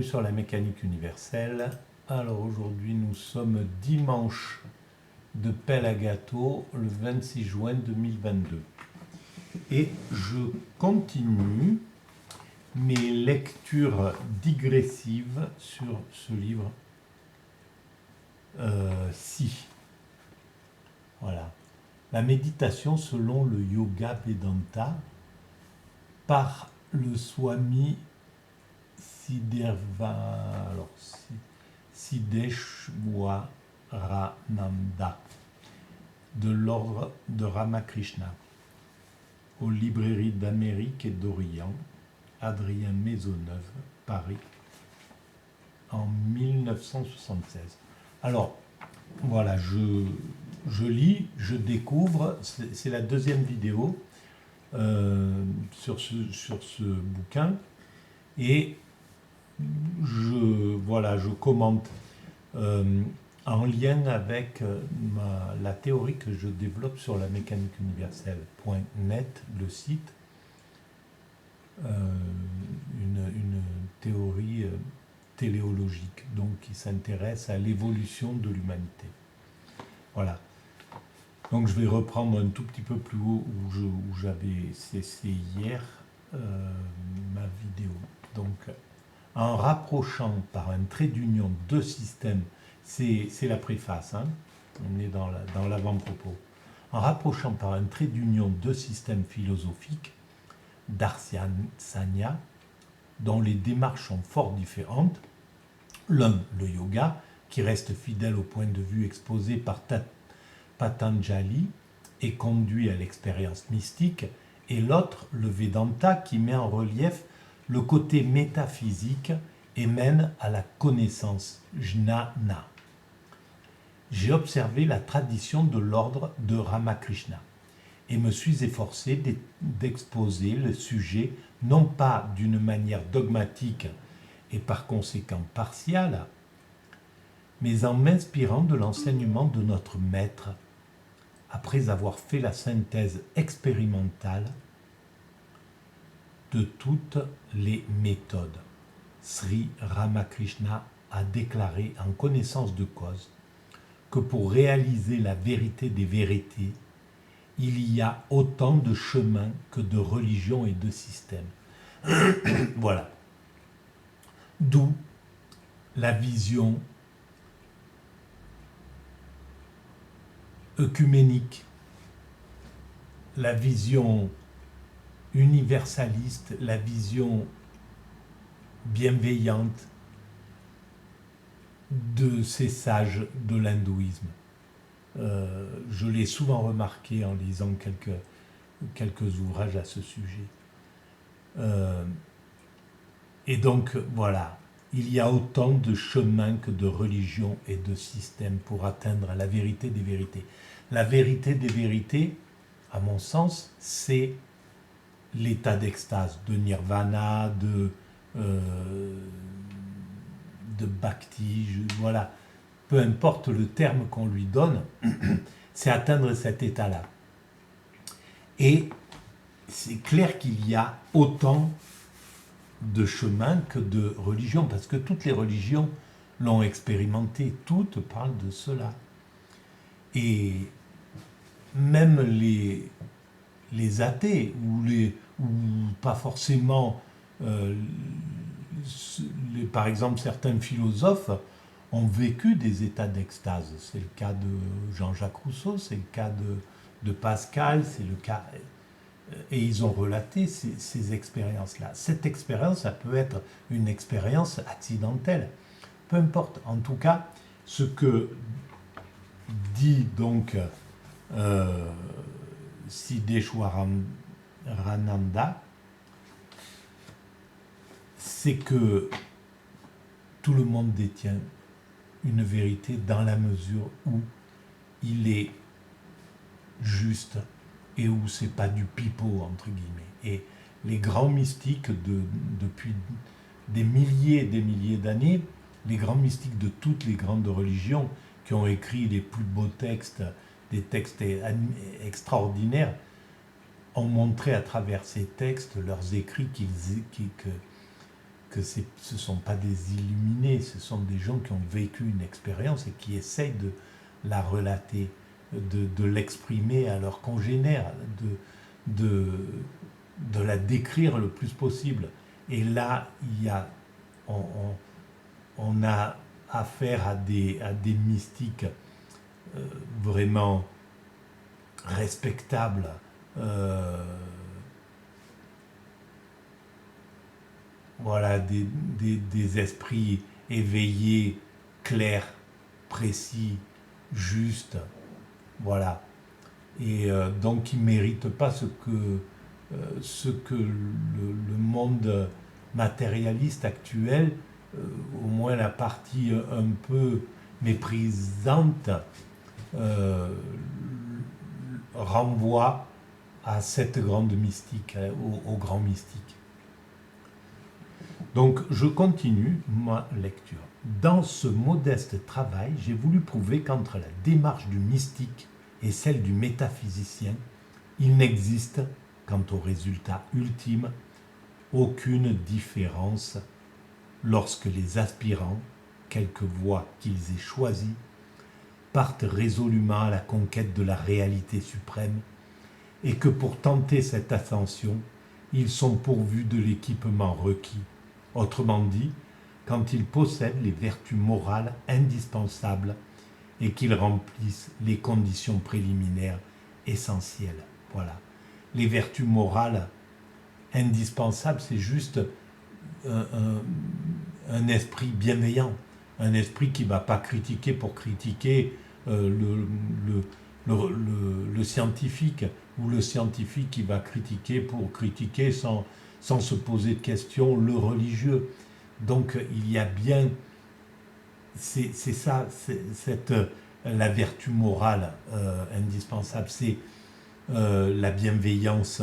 bienvenue sur la mécanique universelle. Alors aujourd'hui nous sommes dimanche de pelle à gâteau, le 26 juin 2022. Et je continue mes lectures digressives sur ce livre ci. Voilà. La méditation selon le Yoga Vedanta par le Swami Siddeshwarananda de l'ordre de Ramakrishna aux librairies d'Amérique et d'Orient, Adrien Maisonneuve, Paris, en 1976. Alors, voilà, je lis, je découvre, c'est la deuxième vidéo sur ce bouquin, et je commente en lien avec la théorie que je développe sur la mécanique universelle.net, le site, une théorie téléologique, donc qui s'intéresse à l'évolution de l'humanité. Voilà. Donc je vais reprendre un tout petit peu plus haut où j'avais cessé hier ma vidéo. Donc en rapprochant par un trait d'union deux systèmes, c'est la préface, hein, on est dans l'avant-propos. En rapprochant par un trait d'union deux systèmes philosophiques, Darsanya, dont les démarches sont fort différentes, l'un, le yoga, qui reste fidèle au point de vue exposé par Patanjali et conduit à l'expérience mystique, et l'autre, le Vedanta, qui met en relief le côté métaphysique et mène à la connaissance, jnana. J'ai observé la tradition de l'ordre de Ramakrishna et me suis efforcé d'exposer le sujet non pas d'une manière dogmatique et par conséquent partiale, mais en m'inspirant de l'enseignement de notre maître, après avoir fait la synthèse expérimentale de toutes les méthodes. Sri Ramakrishna a déclaré en connaissance de cause que pour réaliser la vérité des vérités, il y a autant de chemins que de religions et de systèmes. Voilà. D'où la vision œcuménique, la vision universaliste, la vision bienveillante de ces sages de l'hindouisme. Je l'ai souvent remarqué en lisant quelques ouvrages à ce sujet. Et donc, voilà, il y a autant de chemins que de religions et de systèmes pour atteindre la vérité des vérités. La vérité des vérités, à mon sens, c'est l'état d'extase, de nirvana, de bhakti, voilà. Peu importe le terme qu'on lui donne, c'est atteindre cet état-là. Et c'est clair qu'il y a autant de chemins que de religions, parce que toutes les religions l'ont expérimenté, toutes parlent de cela. Et même les athées, ou pas forcément, par exemple certains philosophes, ont vécu des états d'extase. C'est le cas de Jean-Jacques Rousseau, c'est le cas de Pascal, c'est le cas... Et ils ont relaté ces expériences-là. Cette expérience, ça peut être une expérience accidentelle. Peu importe. En tout cas, ce que dit donc Siddeshwarananda, c'est que tout le monde détient une vérité dans la mesure où il est juste et où c'est pas du pipeau, entre guillemets. Et les grands mystiques depuis des milliers et des milliers d'années, les grands mystiques de toutes les grandes religions qui ont écrit les plus beaux textes, des textes extraordinaires, ont montré à travers ces textes, leurs écrits, ce ne sont pas des illuminés, ce sont des gens qui ont vécu une expérience et qui essayent de la relater, de l'exprimer à leurs congénères, de la décrire le plus possible. Et là, on a affaire à des mystiques vraiment respectables, voilà, des esprits éveillés, clairs, précis, justes, voilà. Et donc ils ne méritent pas ce que le monde matérialiste actuel, au moins la partie un peu méprisante, renvoie à cette grande mystique, au grand mystique. Donc je continue ma lecture. Dans ce modeste travail, j'ai voulu prouver qu'entre la démarche du mystique et celle du métaphysicien, il n'existe, quant au résultat ultime, aucune différence lorsque les aspirants, quelque voie qu'ils aient choisie, partent résolument à la conquête de la réalité suprême et que pour tenter cette ascension, ils sont pourvus de l'équipement requis. Autrement dit, quand ils possèdent les vertus morales indispensables et qu'ils remplissent les conditions préliminaires essentielles. Voilà. Les vertus morales indispensables, c'est juste un esprit bienveillant, un esprit qui ne va pas critiquer pour critiquer le scientifique, ou le scientifique qui va critiquer pour critiquer sans se poser de questions le religieux. Donc il y a bien, c'est ça, la vertu morale indispensable, c'est la bienveillance,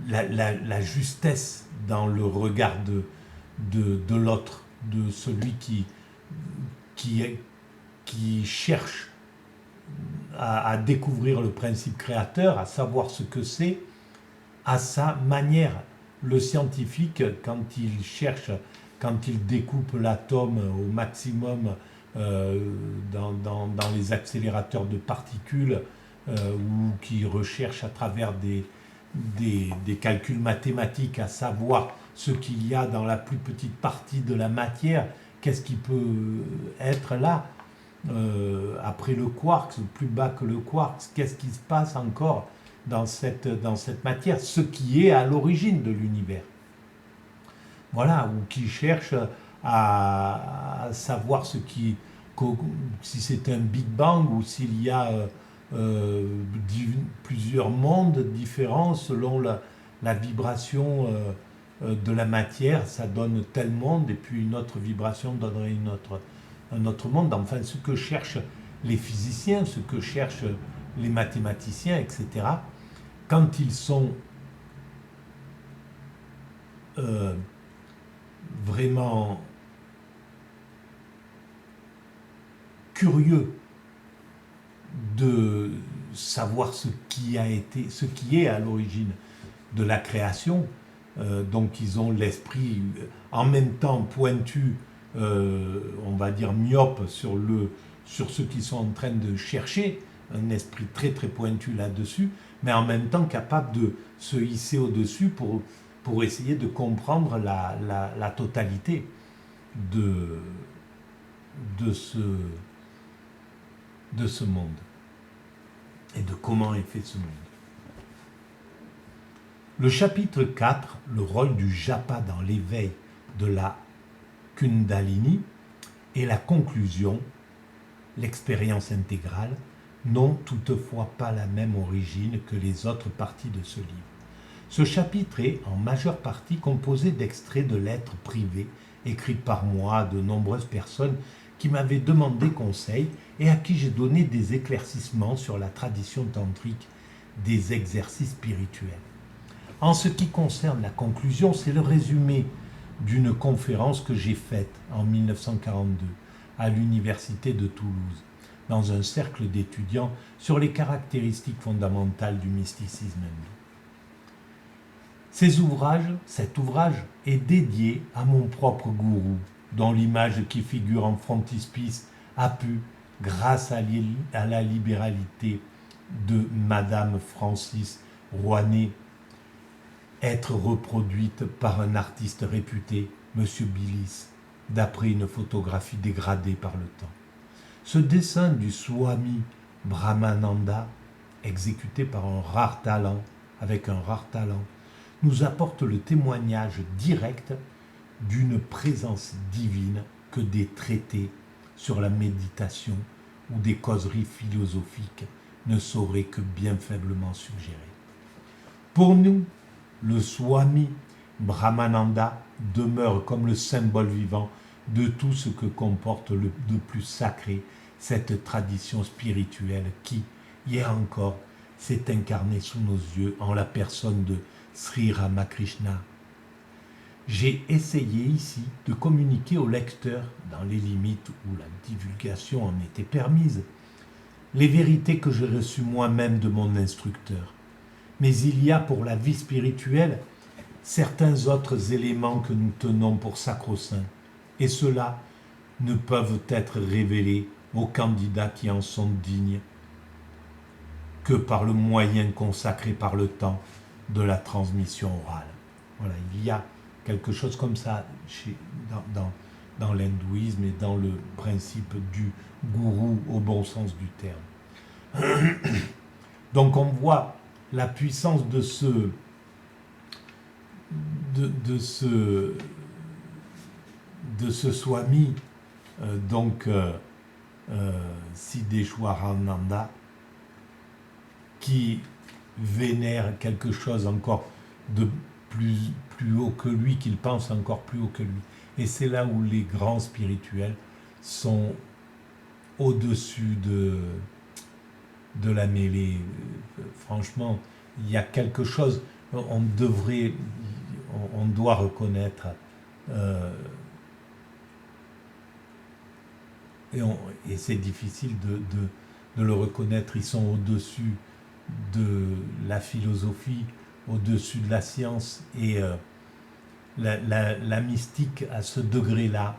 la justesse dans le regard de l'autre, de celui qui cherche à découvrir le principe créateur, à savoir ce que c'est, à sa manière. Le scientifique, quand il découpe l'atome au maximum dans les accélérateurs de particules, ou qui recherche à travers des calculs mathématiques à savoir ce qu'il y a dans la plus petite partie de la matière, qu'est-ce qui peut être là, après le quark, plus bas que le quark, qu'est-ce qui se passe encore dans cette matière, ce qui est à l'origine de l'univers. Voilà, ou qui cherche à savoir si c'est un Big Bang ou s'il y a plusieurs mondes différents selon la vibration de la matière, ça donne tel monde, et puis une autre vibration donnerait un autre monde. Enfin, ce que cherchent les physiciens, ce que cherchent les mathématiciens, etc., quand ils sont vraiment curieux de savoir ce qui est à l'origine de la création, donc ils ont l'esprit en même temps pointu, on va dire myope sur ce qu'ils sont en train de chercher, un esprit très très pointu là-dessus, mais en même temps capable de se hisser au-dessus pour essayer de comprendre la totalité de ce monde et de comment est fait ce monde. Le chapitre 4, le rôle du japa dans l'éveil de la Kundalini, et la conclusion, l'expérience intégrale, n'ont toutefois pas la même origine que les autres parties de ce livre. Ce chapitre est en majeure partie composé d'extraits de lettres privées écrites par moi à de nombreuses personnes qui m'avaient demandé conseil et à qui j'ai donné des éclaircissements sur la tradition tantrique des exercices spirituels. En ce qui concerne la conclusion, c'est le résumé d'une conférence que j'ai faite en 1942 à l'université de Toulouse, dans un cercle d'étudiants sur les caractéristiques fondamentales du mysticisme hindou. Cet ouvrage est dédié à mon propre gourou, dont l'image qui figure en frontispice a pu, grâce à la libéralité de Madame Francis Rouanet, être reproduite par un artiste réputé, M. Billis, d'après une photographie dégradée par le temps. Ce dessin du Swami Brahmananda, exécuté par avec un rare talent, nous apporte le témoignage direct d'une présence divine que des traités sur la méditation ou des causeries philosophiques ne sauraient que bien faiblement suggérer. Pour nous, le Swami Brahmananda demeure comme le symbole vivant de tout ce que comporte de plus sacré cette tradition spirituelle qui, hier encore, s'est incarnée sous nos yeux en la personne de Sri Ramakrishna. J'ai essayé ici de communiquer au lecteur, dans les limites où la divulgation en était permise, les vérités que j'ai reçues moi-même de mon instructeur. Mais il y a pour la vie spirituelle certains autres éléments que nous tenons pour sacro-saints, et ceux-là ne peuvent être révélés aux candidats qui en sont dignes que par le moyen consacré par le temps de la transmission orale. Voilà, il y a quelque chose comme ça dans l'hindouisme et dans le principe du gourou au bon sens du terme. Donc on voit la puissance de ce Swami, Siddeshwarananda, qui vénère quelque chose encore de plus haut que lui, qu'il pense encore plus haut que lui. Et c'est là où les grands spirituels sont au-dessus de la mêlée. Franchement, il y a quelque chose, on doit reconnaître, et c'est difficile de le reconnaître, ils sont au-dessus de la philosophie, au-dessus de la science, et la mystique à ce degré-là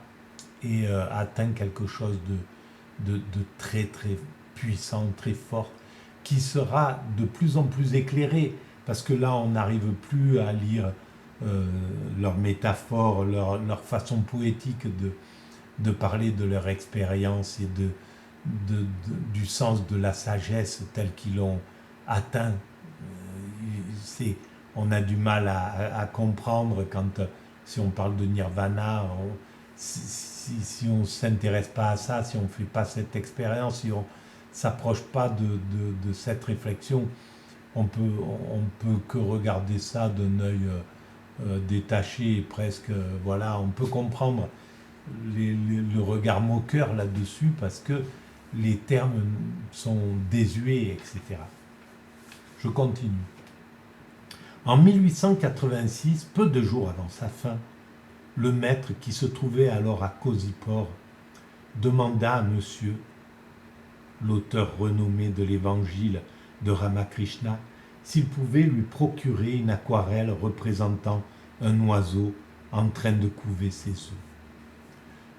atteint quelque chose de très très puissant, très fort, qui sera de plus en plus éclairé, parce que là on n'arrive plus à lire leurs métaphores, leur façon poétique de parler de leur expérience et du sens de la sagesse telle qu'ils l'ont atteint. On a du mal à comprendre quand, si on parle de nirvana, si on ne s'intéresse pas à ça, si on ne fait pas cette expérience, si on ne s'approche pas de cette réflexion, on peut que regarder ça d'un œil détaché, et presque, voilà, on peut comprendre le regard moqueur là-dessus, parce que les termes sont désuets, etc. Je continue. En 1886, peu de jours avant sa fin, le maître, qui se trouvait alors à Kozhikode, demanda à monsieur, l'auteur renommé de l'évangile de Ramakrishna, s'il pouvait lui procurer une aquarelle représentant un oiseau en train de couver ses œufs.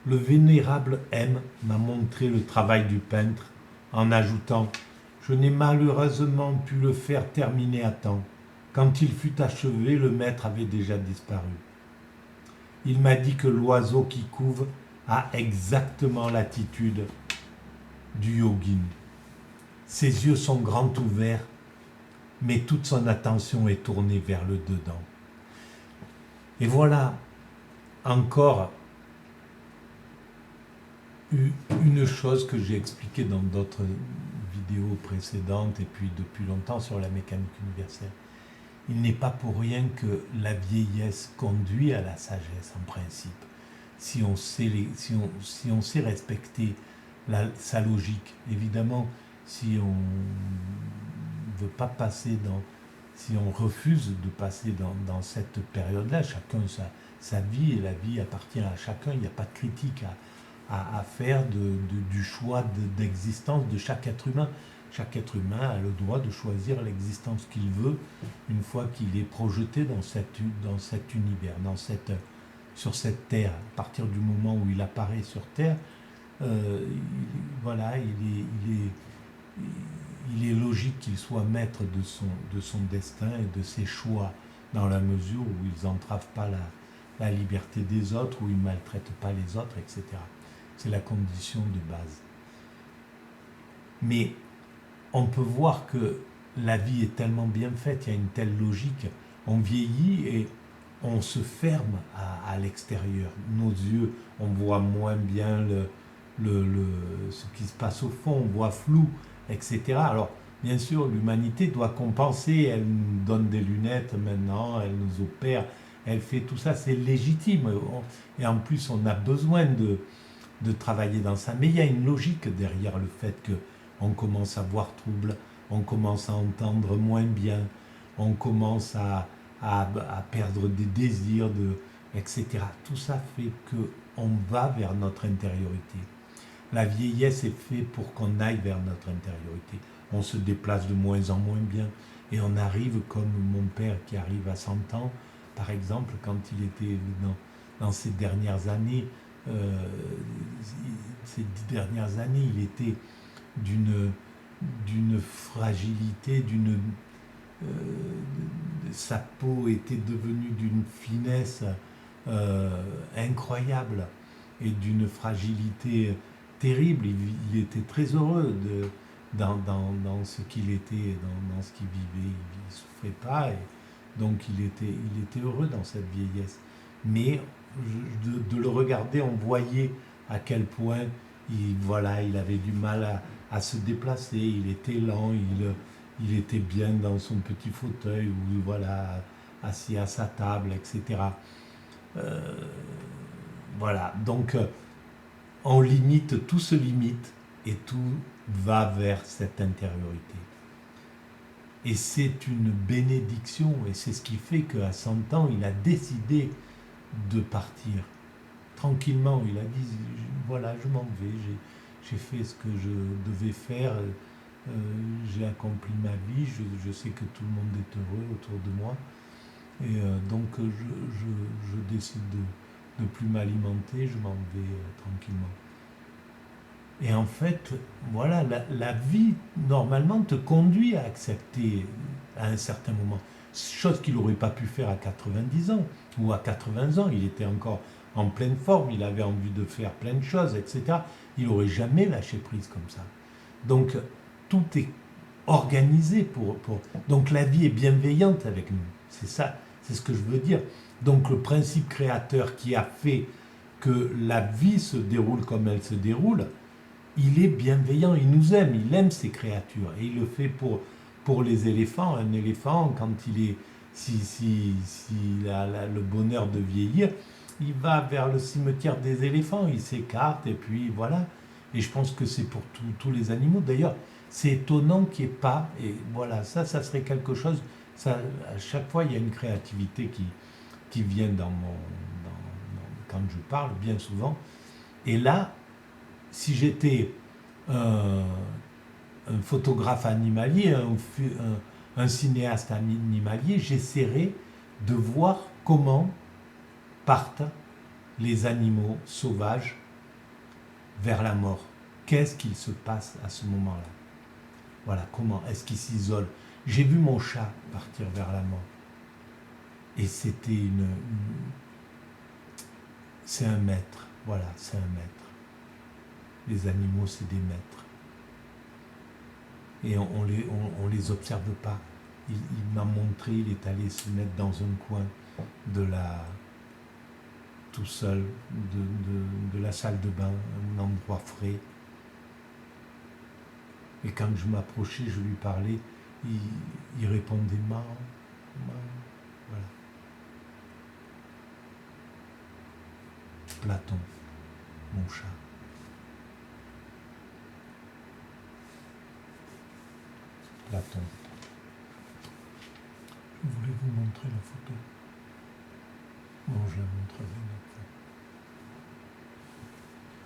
Le vénérable M m'a montré le travail du peintre en ajoutant « Je n'ai malheureusement pu le faire terminer à temps. Quand il fut achevé, le maître avait déjà disparu. Il m'a dit que l'oiseau qui couve a exactement l'attitude du yogin. Ses yeux sont grands ouverts, mais toute son attention est tournée vers le dedans. » Et voilà encore une chose que j'ai expliquée dans d'autres vidéos précédentes et puis depuis longtemps sur la mécanique universelle. Il n'est pas pour rien que la vieillesse conduit à la sagesse en principe. Si on sait respecter sa logique, évidemment, si on veut pas passer si on refuse de passer dans cette période-là, chacun sa vie, et la vie appartient à chacun, il n'y a pas de critique à faire du choix d'existence de chaque être humain. chaque être humain a le droit de choisir l'existence qu'il veut une fois qu'il est projeté dans cet univers, sur cette terre. À partir du moment où il apparaît sur terre, voilà, il est logique qu'il soit maître de son destin et de ses choix, dans la mesure où ils n'entravent pas la liberté des autres, où ils ne maltraitent pas les autres, etc. C'est la condition de base. Mais on peut voir que la vie est tellement bien faite, il y a une telle logique, on vieillit et on se ferme à l'extérieur. Nos yeux, on voit moins bien ce qui se passe au fond, on voit flou, etc. Alors, bien sûr, l'humanité doit compenser, elle nous donne des lunettes maintenant, elle nous opère, elle fait tout ça, c'est légitime. Et en plus, on a besoin de travailler dans ça. Mais il y a une logique derrière le fait qu'on commence à voir trouble, on commence à entendre moins bien, on commence à perdre des désirs, etc. Tout ça fait qu'on va vers notre intériorité. La vieillesse est faite pour qu'on aille vers notre intériorité. On se déplace de moins en moins bien et on arrive comme mon père qui arrive à 100 ans, par exemple, quand il était dans ces dernières années, ces 10 dernières années, il était d'une fragilité, sa peau était devenue d'une finesse incroyable et d'une fragilité terrible. Il était très heureux dans ce qu'il était, dans ce qu'il vivait. Il ne souffrait pas et donc il était heureux dans cette vieillesse. Mais de le regarder, on voyait à quel point il avait du mal à se déplacer, il était lent, il était bien dans son petit fauteuil ou voilà, assis à sa table, etc. Voilà, donc on limite, tout se limite et tout va vers cette intériorité. Et c'est une bénédiction et c'est ce qui fait qu'à 100 ans, il a décidé de partir. Tranquillement, il a dit, voilà, je m'en vais, j'ai fait ce que je devais faire, j'ai accompli ma vie, je sais que tout le monde est heureux autour de moi, et donc je décide de ne plus m'alimenter, je m'en vais tranquillement. Et en fait, voilà, la vie, normalement, te conduit à accepter à un certain moment. Chose qu'il n'aurait pas pu faire à 90 ans ou à 80 ans. Il était encore en pleine forme, il avait envie de faire plein de choses, etc. Il n'aurait jamais lâché prise comme ça. Donc, tout est organisé pour... Donc, la vie est bienveillante avec nous. C'est ça, c'est ce que je veux dire. Donc, le principe créateur qui a fait que la vie se déroule comme elle se déroule, il est bienveillant, il nous aime, il aime ses créatures. Et il le fait pour les éléphants. Un éléphant, quand il est, s'il a le bonheur de vieillir, il va vers le cimetière des éléphants, il s'écarte et puis voilà. Et je pense que c'est pour tous les animaux. D'ailleurs, c'est étonnant qu'il n'y ait pas, et voilà, ça serait quelque chose, ça, à chaque fois il y a une créativité qui vient quand je parle, bien souvent. Et là, si j'étais un photographe animalier, un cinéaste animalier, j'essaierais de voir comment partent les animaux sauvages vers la mort. Qu'est-ce qu'il se passe à ce moment-là? Voilà, comment est-ce qu'ils s'isolent? J'ai vu mon chat partir vers la mort. Et c'était c'est un maître, voilà, c'est un maître. Les animaux, c'est des maîtres. Et on les observe pas. Il m'a montré, il est allé se mettre dans un coin tout seul, de la salle de bain, un endroit frais. Et quand je m'approchais, je lui parlais, il répondait « Maman, maman ». Voilà. Platon, mon chat. Platon. Je voulais vous montrer la photo. Bon, je la montrerai une autre fois.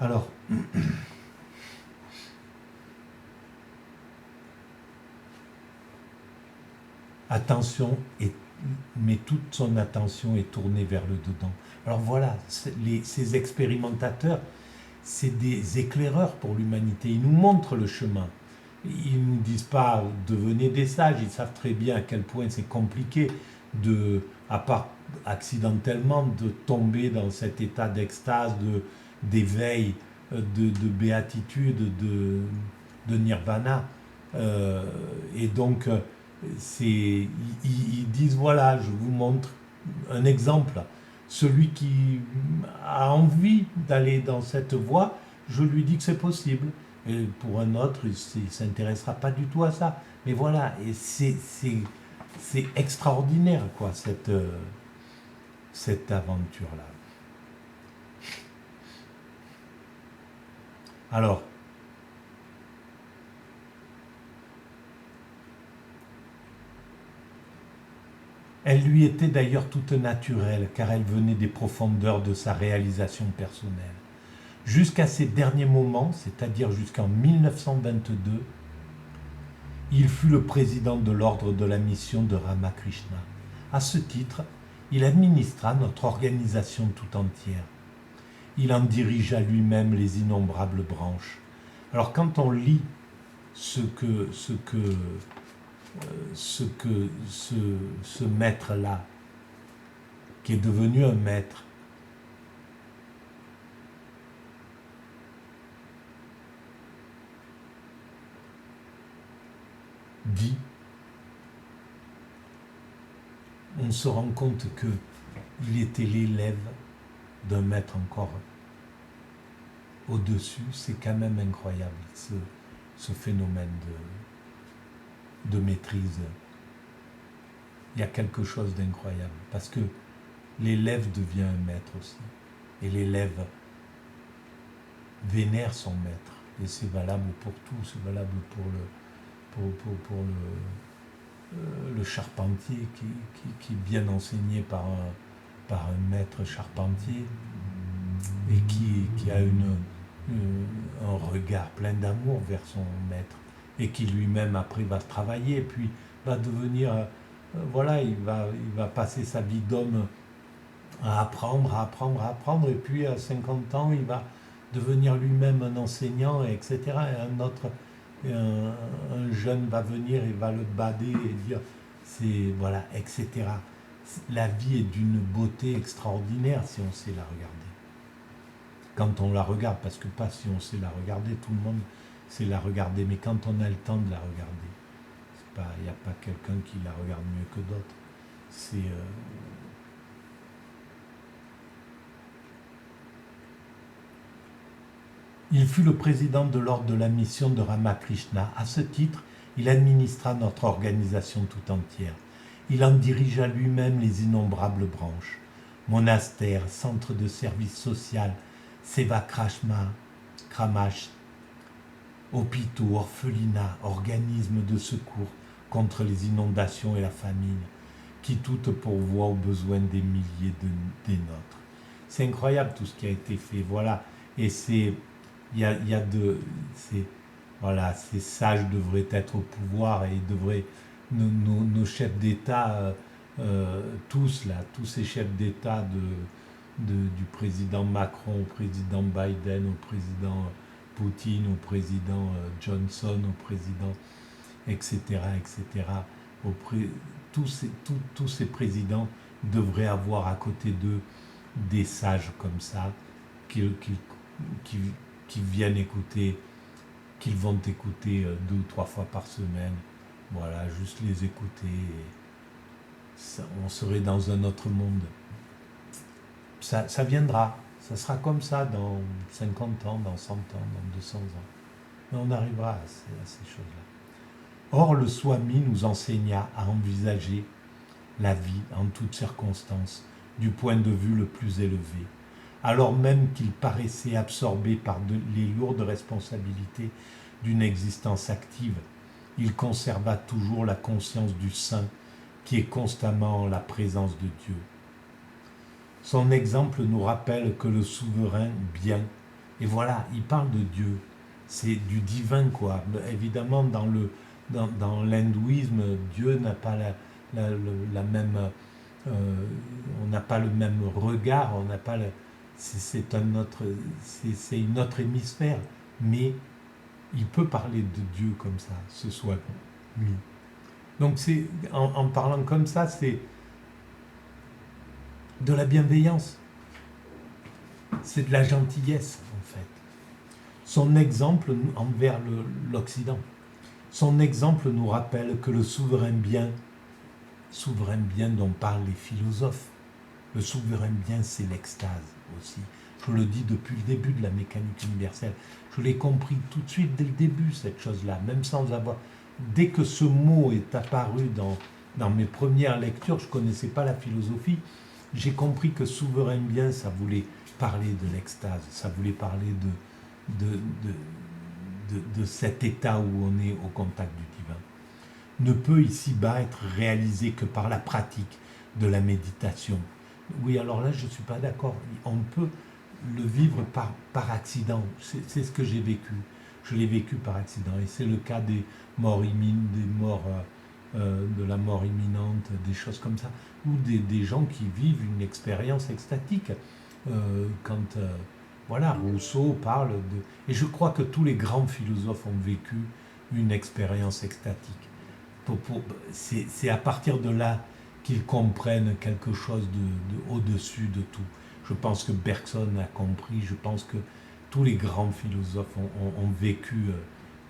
Alors, Attention, mais toute son attention est tournée vers le dedans. Alors voilà, ces expérimentateurs, c'est des éclaireurs pour l'humanité. Ils nous montrent le chemin. Ils ne nous disent pas devenez des sages. Ils savent très bien à quel point c'est compliqué à part accidentellement, de tomber dans cet état d'extase, d'éveil, de béatitude, de nirvana. Et donc, ils disent voilà, je vous montre un exemple. Celui qui a envie d'aller dans cette voie, je lui dis que c'est possible. Et pour un autre, il ne s'intéressera pas du tout à ça. Mais voilà, et c'est extraordinaire, quoi, cette aventure-là. Alors, elle lui était d'ailleurs toute naturelle, car elle venait des profondeurs de sa réalisation personnelle. Jusqu'à ces derniers moments, c'est-à-dire jusqu'en 1922, il fut le président de l'ordre de la mission de Ramakrishna. À ce titre, il administra notre organisation tout entière. Il en dirigea lui-même les innombrables branches. Alors quand on lit ce maître-là, qui est devenu un maître, dit, on se rend compte qu'il était l'élève d'un maître encore au-dessus. C'est quand même incroyable, ce phénomène de maîtrise. Il y a quelque chose d'incroyable, parce que l'élève devient un maître aussi. Et l'élève vénère son maître. Et c'est valable pour tout, c'est valable pour le charpentier qui est bien enseigné par un maître charpentier et qui a un regard plein d'amour vers son maître et qui lui-même après va travailler et puis va devenir, voilà, il va passer sa vie d'homme à apprendre et puis à 50 ans il va devenir lui-même un enseignant, etc. Et un jeune va venir et va le bader et dire c'est voilà, etc. La vie est d'une beauté extraordinaire si on sait la regarder. Quand on la regarde, parce que pas si on sait la regarder, tout le monde sait la regarder, mais quand on a le temps de la regarder, il n'y a pas quelqu'un qui la regarde mieux que d'autres. Il fut le président de l'ordre de la mission de Ramakrishna. À ce titre, il administra notre organisation tout entière. Il en dirigea lui-même les innombrables branches. Monastères, centres de service social, Seva-kramash, hôpitaux, orphelinats, organismes de secours contre les inondations et la famine, qui toutes pourvoient aux besoins des milliers des nôtres. C'est incroyable tout ce qui a été fait, voilà. Et ces sages devraient être au pouvoir et nos chefs d'État, tous ces chefs d'État du président Macron au président Biden, au président Poutine, au président Johnson, au président etc. Tous ces présidents devraient avoir à côté d'eux des sages comme ça qui viennent écouter, qu'ils vont écouter 2 ou 3 fois par semaine. Voilà, juste les écouter. On serait dans un autre monde. Ça viendra. Ça sera comme ça dans 50 ans, dans 100 ans, dans 200 ans. Mais on arrivera à ces choses-là. Or, le Swami nous enseigna à envisager la vie en toutes circonstances, du point de vue le plus élevé. Alors même qu'il paraissait absorbé par les lourdes responsabilités d'une existence active, il conserva toujours la conscience du saint qui est constamment en la présence de Dieu. Son exemple nous rappelle que le souverain bien, et voilà, il parle de Dieu, c'est du divin quoi. Évidemment, dans l'hindouisme, Dieu n'a pas la même, on n'a pas le même regard, on n'a pas c'est une autre hémisphère, mais il peut parler de Dieu comme ça, ce soit lui. Donc en parlant comme ça, c'est de la bienveillance, c'est de la gentillesse en fait. Son exemple envers l'Occident, son exemple nous rappelle que le souverain bien dont parlent les philosophes, le souverain bien, c'est l'extase aussi. Je le dis depuis le début de la mécanique universelle. Je l'ai compris tout de suite dès le début, cette chose-là, même sans avoir... Dès que ce mot est apparu dans mes premières lectures, je ne connaissais pas la philosophie, j'ai compris que souverain bien, ça voulait parler de l'extase, ça voulait parler de cet état où on est au contact du divin. Ne peut ici-bas être réalisé que par la pratique de la méditation. Oui, alors là, je ne suis pas d'accord. On peut le vivre par accident. C'est ce que j'ai vécu. Je l'ai vécu par accident. Et c'est le cas des morts de la mort imminente, des choses comme ça, ou des gens qui vivent une expérience extatique. Voilà, Rousseau parle de... Et je crois que tous les grands philosophes ont vécu une expérience extatique. C'est à partir de là qu'ils comprennent quelque chose de au-dessus de tout. Je pense que Bergson a compris, je pense que tous les grands philosophes ont vécu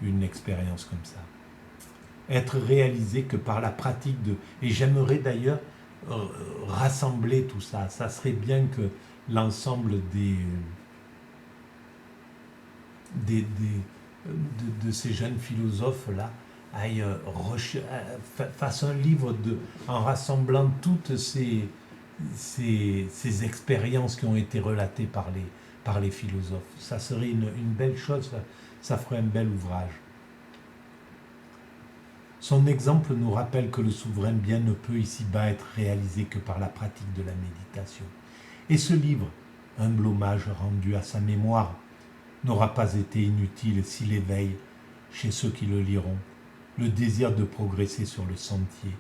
une expérience comme ça. Être réalisé que par la pratique de... Et j'aimerais d'ailleurs rassembler tout ça. Ça serait bien que l'ensemble de ces jeunes philosophes-là fasse un livre en rassemblant toutes ces expériences qui ont été relatées par les philosophes. Ça serait une belle chose, ça ferait un bel ouvrage. Son exemple nous rappelle que le souverain bien ne peut ici-bas être réalisé que par la pratique de la méditation. Et ce livre, humble hommage rendu à sa mémoire, n'aura pas été inutile s'il éveille, chez ceux qui le liront, le désir de progresser sur le sentier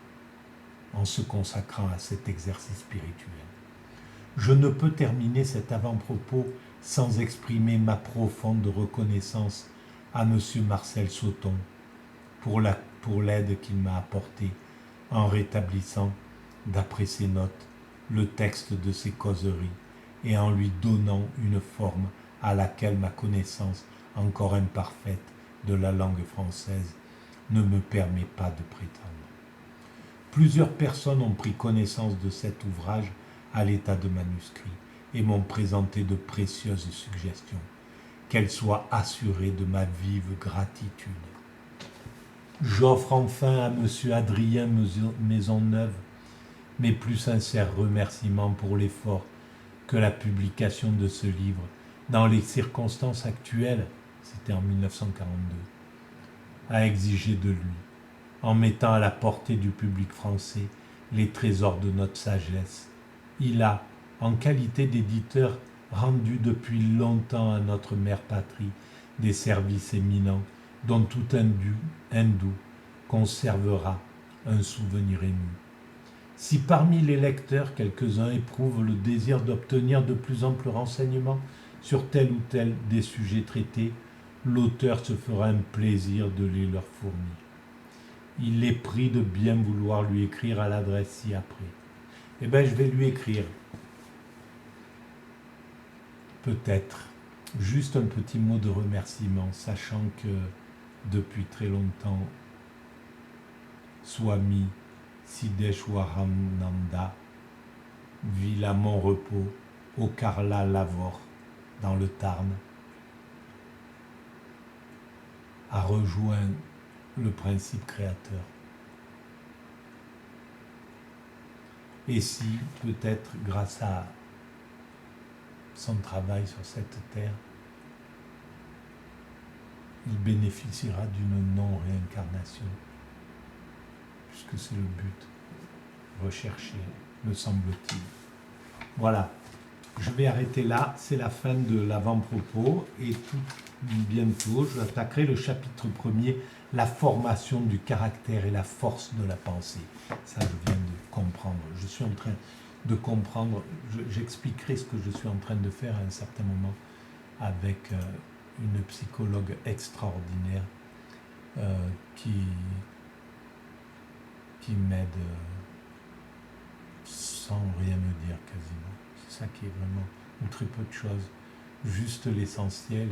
en se consacrant à cet exercice spirituel. Je ne peux terminer cet avant-propos sans exprimer ma profonde reconnaissance à M. Marcel Sauton pour l'aide qu'il m'a apportée en rétablissant, d'après ses notes, le texte de ses causeries et en lui donnant une forme à laquelle ma connaissance encore imparfaite de la langue française ne me permet pas de prétendre. Plusieurs personnes ont pris connaissance de cet ouvrage à l'état de manuscrit et m'ont présenté de précieuses suggestions. Qu'elles soient assurées de ma vive gratitude. J'offre enfin à M. Adrien Maisonneuve mes plus sincères remerciements pour l'effort que la publication de ce livre, dans les circonstances actuelles, c'était en 1942, a exigé de lui, en mettant à la portée du public français les trésors de notre sagesse. Il a, en qualité d'éditeur, rendu depuis longtemps à notre mère patrie des services éminents dont tout hindou conservera un souvenir ému. Si parmi les lecteurs, quelques-uns éprouvent le désir d'obtenir de plus amples renseignements sur tel ou tel des sujets traités, l'auteur se fera un plaisir de les leur fournir. Il est pris de bien vouloir lui écrire à l'adresse ci-après. Eh bien, je vais lui écrire. Peut-être juste un petit mot de remerciement, sachant que depuis très longtemps, Swami Siddeshwarananda vit à Mon-Repos, au Karla Lavore, dans le Tarn, a rejoint le principe créateur. Et si, peut-être, grâce à son travail sur cette terre, il bénéficiera d'une non-réincarnation, puisque c'est le but recherché, me semble-t-il. Voilà. je vais arrêter là, c'est la fin de l'avant-propos et tout bientôt j'attaquerai le chapitre 1er, la formation du caractère et la force de la pensée. Ça, je viens de comprendre. Je suis en train de comprendre, j'expliquerai ce que je suis en train de faire à un certain moment avec une psychologue extraordinaire qui m'aide sans rien me dire quasiment. C'est ça qui est vraiment, ou très peu de choses, juste l'essentiel,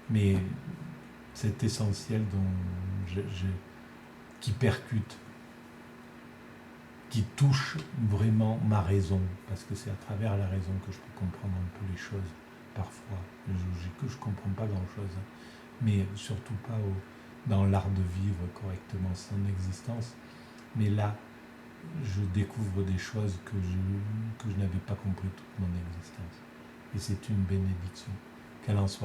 mais cet essentiel qui percute, qui touche vraiment ma raison, parce que c'est à travers la raison que je peux comprendre un peu les choses, parfois. Je ne comprends pas grand-chose, mais surtout pas dans l'art de vivre correctement son existence. Mais là, je découvre des choses que je n'avais pas compris toute mon existence. Et c'est une bénédiction. Qu'elle en soit